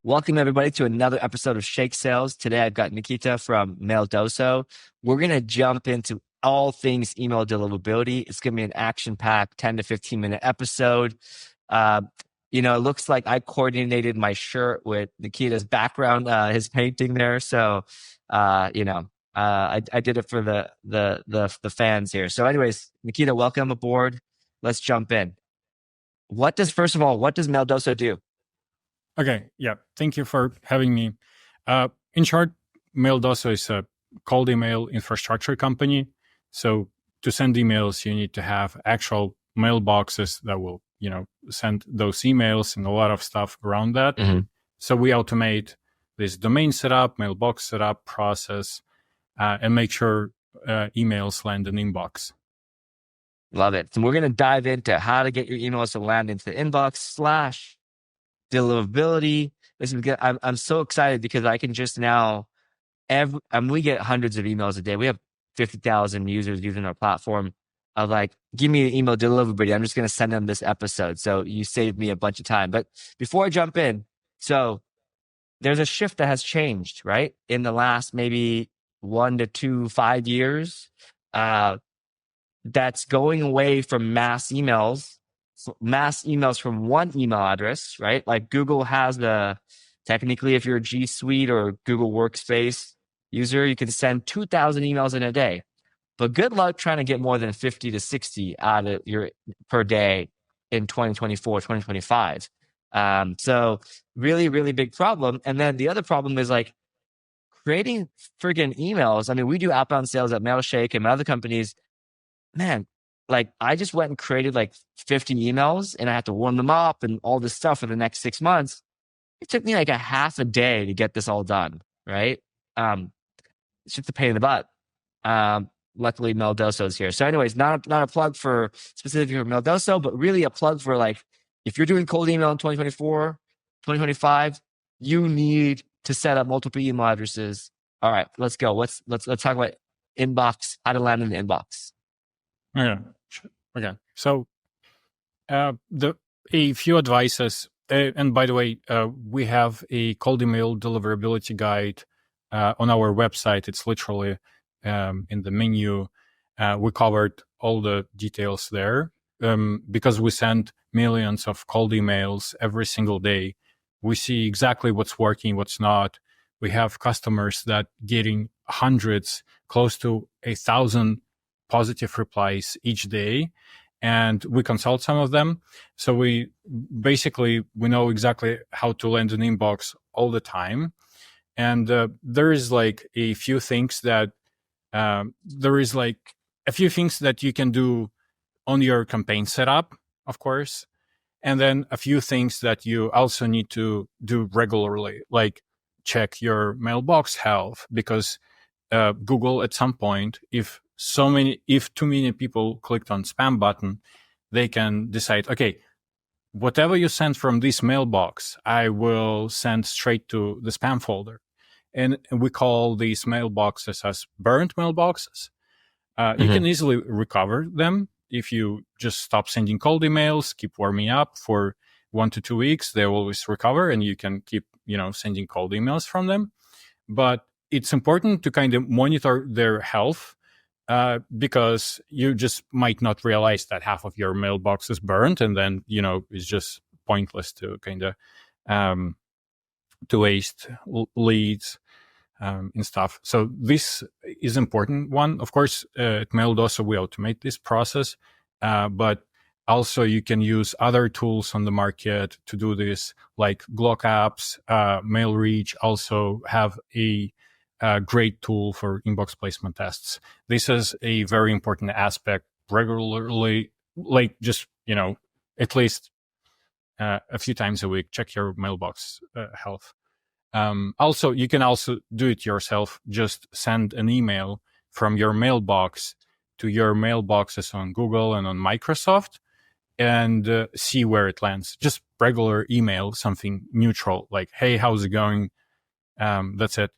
Welcome, everybody, to another episode of Shake Sales. Today, I've got Nikita from Maildoso. We're going to jump into all things email deliverability. It's going to be an action-packed 10 to 15-minute episode. It looks like I coordinated my shirt with Nikita's background, his painting there. So, I did it for the fans here. So anyways, Nikita, welcome aboard. Let's jump in. First of all, what does Maildoso do? Okay, yeah, thank you for having me. In short, Maildoso is a cold email infrastructure company. So to send emails, you need to have actual mailboxes that will, send those emails and a lot of stuff around that. Mm-hmm. So we automate this domain setup, mailbox setup process, and make sure emails land in inbox. Love it. So we're going to dive into how to get your emails to land into the inbox / deliverability. I'm so excited because I can just now, we get hundreds of emails a day. We have 50,000 users using our platform. Of like, give me an email deliverability. I'm just going to send them this episode. So you saved me a bunch of time. But before I jump in, so there's a shift that has changed, right? In the last maybe 1 to 5 years, that's going away from mass emails from one email address, right? Like Google has technically, if you're a G Suite or Google Workspace user, you can send 2,000 emails in a day. But good luck trying to get more than 50 to 60 out of per day in 2024, 2025. So really, really big problem. And then the other problem is like creating friggin' emails. I mean, we do outbound sales at Mailshake and other companies. Man, like I just went and created like 50 emails and I had to warm them up and all this stuff for the next 6 months. It took me like a half a day to get this all done, right? It's just a pain in the butt. Luckily, Maildoso is here. So anyways, not a plug for specifically for Maildoso, but really a plug for like, if you're doing cold email in 2024, 2025, you need to set up multiple email addresses. All right, let's go. Let's talk about inbox, how to land in the inbox. Okay. So a few advices. And by the way, we have a cold email deliverability guide on our website. It's literally in the menu. We covered all the details there because we send millions of cold emails every single day. We see exactly what's working, what's not. We have customers that getting hundreds, close to 1,000 positive replies each day, and we consult some of them. So we know exactly how to land an inbox all the time. And there is like a few things that you can do on your campaign setup, of course, and then a few things that you also need to do regularly, like check your mailbox health, because Google at some point, if too many people clicked on spam button, they can decide, okay, whatever you send from this mailbox, I will send straight to the spam folder. And we call these mailboxes as burnt mailboxes. You can easily recover them if you just stop sending cold emails, keep warming up for 1 to 2 weeks. They always recover, and you can keep, sending cold emails from them. But it's important to kind of monitor their health, because you just might not realize that half of your mailbox is burnt, and then, it's just pointless to kind of to waste leads and stuff. So this is important one. Of course, at Maildoso, we automate this process, but also you can use other tools on the market to do this, like Glock apps. MailReach also have a great tool for inbox placement tests. This is a very important aspect. Regularly, like just, at least a few times a week, check your mailbox health. Also, you can also do it yourself. Just send an email from your mailbox to your mailboxes on Google and on Microsoft, and see where it lands. Just regular email, something neutral, like, hey, how's it going? That's it.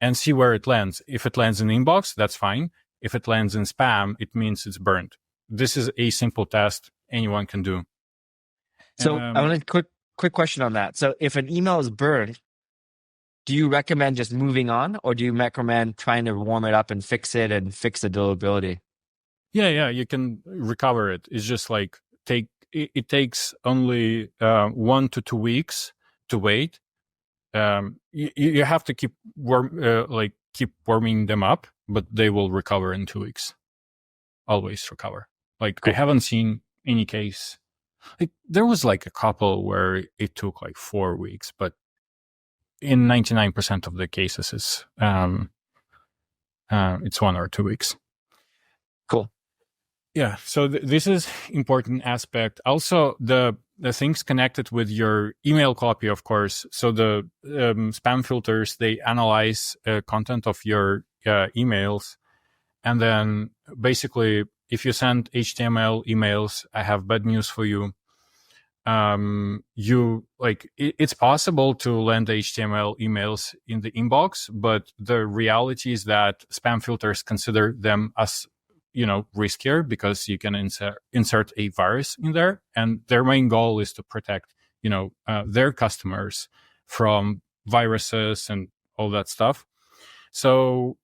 And see where it lands. If it lands in inbox, that's fine. If it lands in spam, it means it's burnt. This is a simple test. anyone can do. So I want a quick question on that. So if an email is burned, do you recommend just moving on, or do you recommend trying to warm it up and fix it and fix the deliverability? Yeah, you can recover it. It's just like it takes only 1 to 2 weeks to wait. You have to keep warming them up, but they will recover in 2 weeks. Always recover. Like I Cool. haven't seen any case. Like there was like a couple where it took like 4 weeks, but in 99% of the cases, it's 1 or 2 weeks. Cool. Yeah, so this is important aspect. Also, the things connected with your email copy, of course. So the spam filters, they analyze content of your emails, and then basically, if you send HTML emails, I have bad news for you. It's possible to land HTML emails in the inbox, but the reality is that spam filters consider them as riskier because you can insert a virus in there, and their main goal is to protect their customers from viruses and all that stuff. So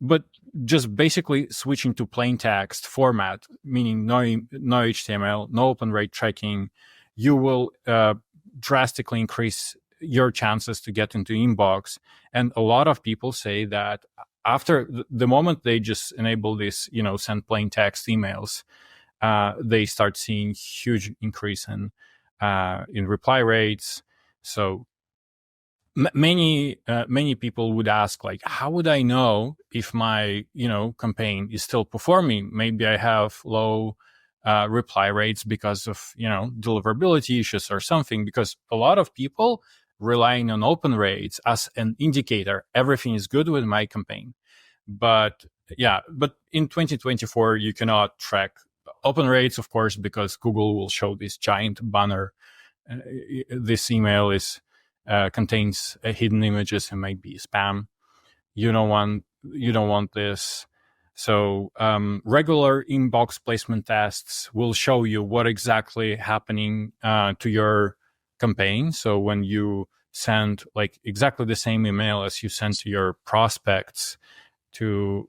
but just basically switching to plain text format, meaning no HTML, no open rate tracking, you will drastically increase your chances to get into inbox. And a lot of people say that after the moment they just enable this, send plain text emails, they start seeing huge increase in reply rates. So many people would ask, like, how would I know if my campaign is still performing? Maybe I have low reply rates because of deliverability issues or something. Because a lot of people relying on open rates as an indicator, everything is good with my campaign. But in 2024 you cannot track open rates, of course, because Google will show this giant banner. This email contains hidden images and might be spam. You don't want this. So regular inbox placement tests will show you what exactly happening to your campaign. So when you send like exactly the same email as you send to your prospects to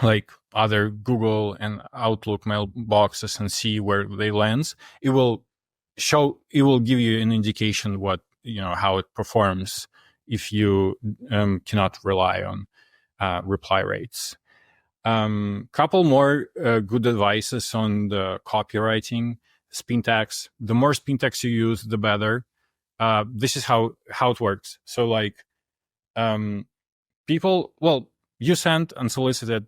like other Google and Outlook mailboxes and see where they land, it will give you an indication what how it performs if you cannot rely on reply rates. Couple more good advices on the copywriting spin tags. The more spin tags you use, the better. This is how it works. So like you send unsolicited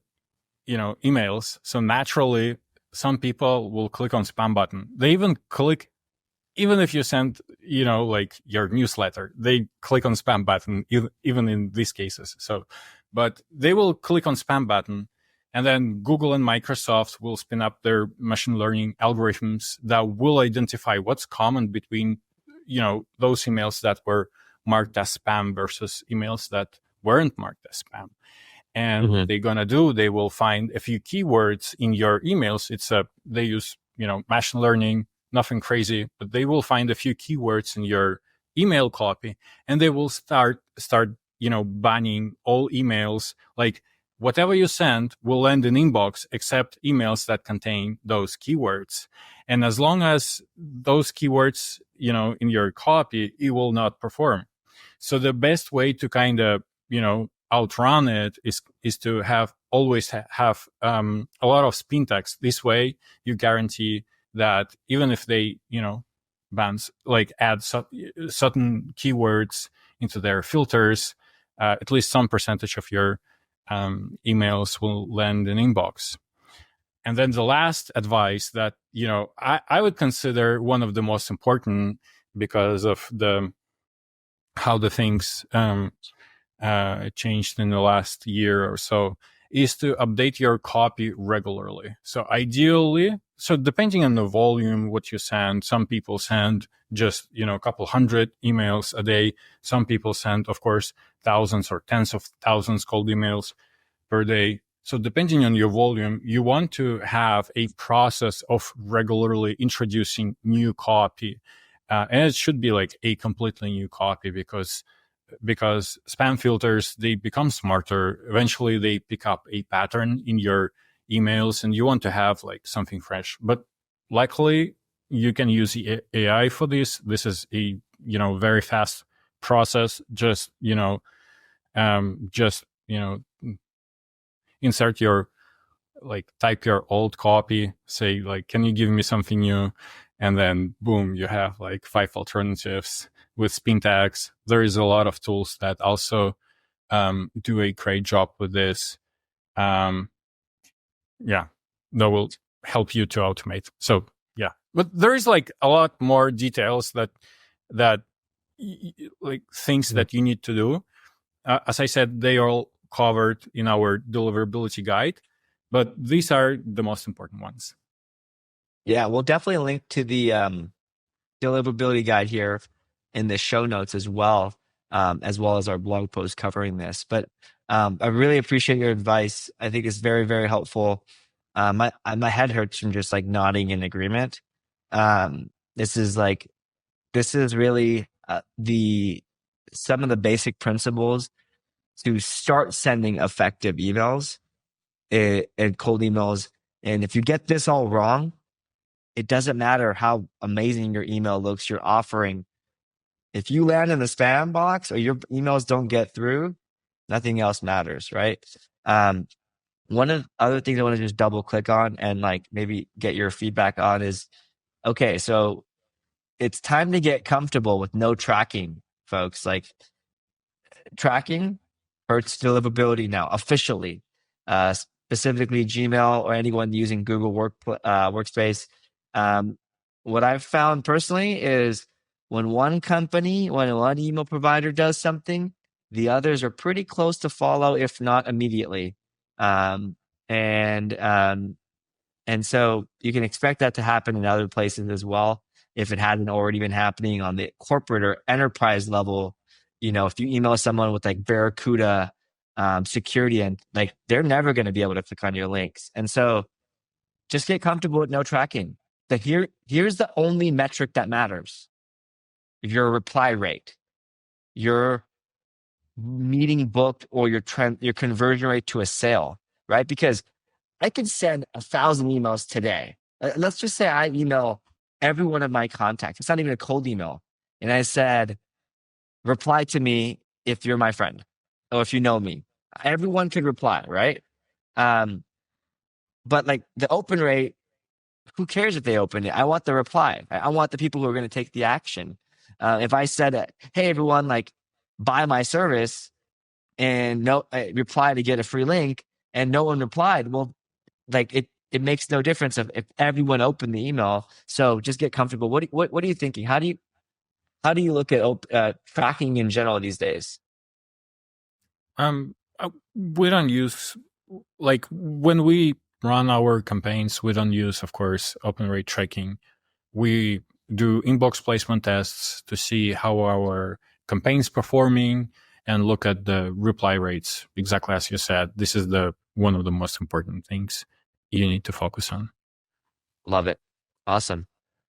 emails, so naturally some people will click on spam button. They even if you send like your newsletter, they click on spam button even in these cases. So but they will click on spam button, and then Google and Microsoft will spin up their machine learning algorithms that will identify what's common between those emails that were marked as spam versus emails that weren't marked as spam. And what they're gonna do, they will find a few keywords in your emails. They use machine learning, nothing crazy, but they will find a few keywords in your email copy, and they will start banning all emails. Like whatever you send will land in inbox except emails that contain those keywords. And as long as those keywords in your copy, it will not perform. So the best way to kind of outrun it is to always have a lot of spin tags. This way you guarantee that even if they bans like add certain keywords into their filters, at least some percentage of your emails will land in inbox. And then the last advice that I would consider one of the most important because of how the things changed in the last year or so, is to update your copy regularly. So ideally, depending on the volume, what you send, some people send just, a couple hundred emails a day. Some people send, of course, thousands or tens of thousands cold emails per day. So depending on your volume, you want to have a process of regularly introducing new copy. And it should be like a completely new copy because spam filters, they become smarter. Eventually they pick up a pattern in your emails and you want to have like something fresh. But luckily you can use AI for this. This is a, very fast process. Just, insert your, like, type your old copy, say like, can you give me something new? And then boom, you have like 5 alternatives with spin tags. There is a lot of tools that also do a great job with this. Um, yeah, that will help you to automate. So yeah, but there is like a lot more details that like things that you need to do. As I said, they are all covered in our deliverability guide, but these are the most important ones. Yeah, we'll definitely link to the deliverability guide here in the show notes as well as our blog post covering this. But I really appreciate your advice. I think it's very, very helpful. My head hurts from just like nodding in agreement. Um, this is like this is really the some of the basic principles to start sending effective emails and cold emails. And if you get this all wrong, it doesn't matter how amazing your email looks, you're offering. If you land in the spam box or your emails don't get through, nothing else matters, right? Um, one of the other things I want to just double click on and like maybe get your feedback on is okay, so it's time to get comfortable with no tracking, folks. Like tracking hurts deliverability now officially, specifically Gmail or anyone using Google Workspace. Um, what I've found personally is when when one email provider does something, the others are pretty close to follow, if not immediately. Um, and um, and so you can expect that to happen in other places as well. If it hadn't already been happening on the corporate or enterprise level, if you email someone with like Barracuda security and like they're never going to be able to click on your links. And so just get comfortable with no tracking. Here's the only metric that matters. Your reply rate, your meeting booked, or your conversion rate to a sale, right? Because I could send 1,000 emails today. Let's just say I email every one of my contacts. It's not even a cold email. And I said, reply to me if you're my friend or if you know me. Everyone could reply, right? Um, but like the open rate, who cares if they open it? I want the reply. I want the people who are going to take the action. If I said, hey, everyone, like buy my service and no reply to get a free link and no one replied, well, like it makes no difference if everyone opened the email. So just get comfortable. What are you thinking? How do you look at tracking in general these days? We don't use, like, when we run our campaigns, we don't use, of course, open rate tracking. We do inbox placement tests to see how our campaign's performing and look at the reply rates. Exactly as you said, this is the one of the most important things you need to focus on. Love it. Awesome.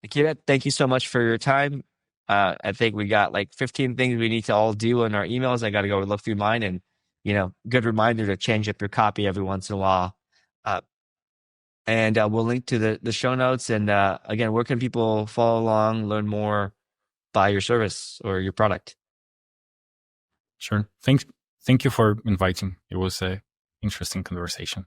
Nikita, thank you so much for your time. I think we got like 15 things we need to all do in our emails. I got to go look through mine and, good reminder to change up your copy every once in a while. Uh, and we'll link to the show notes. And again, where can people follow along, learn more, buy your service or your product? Sure. Thank you for inviting. It was a interesting conversation.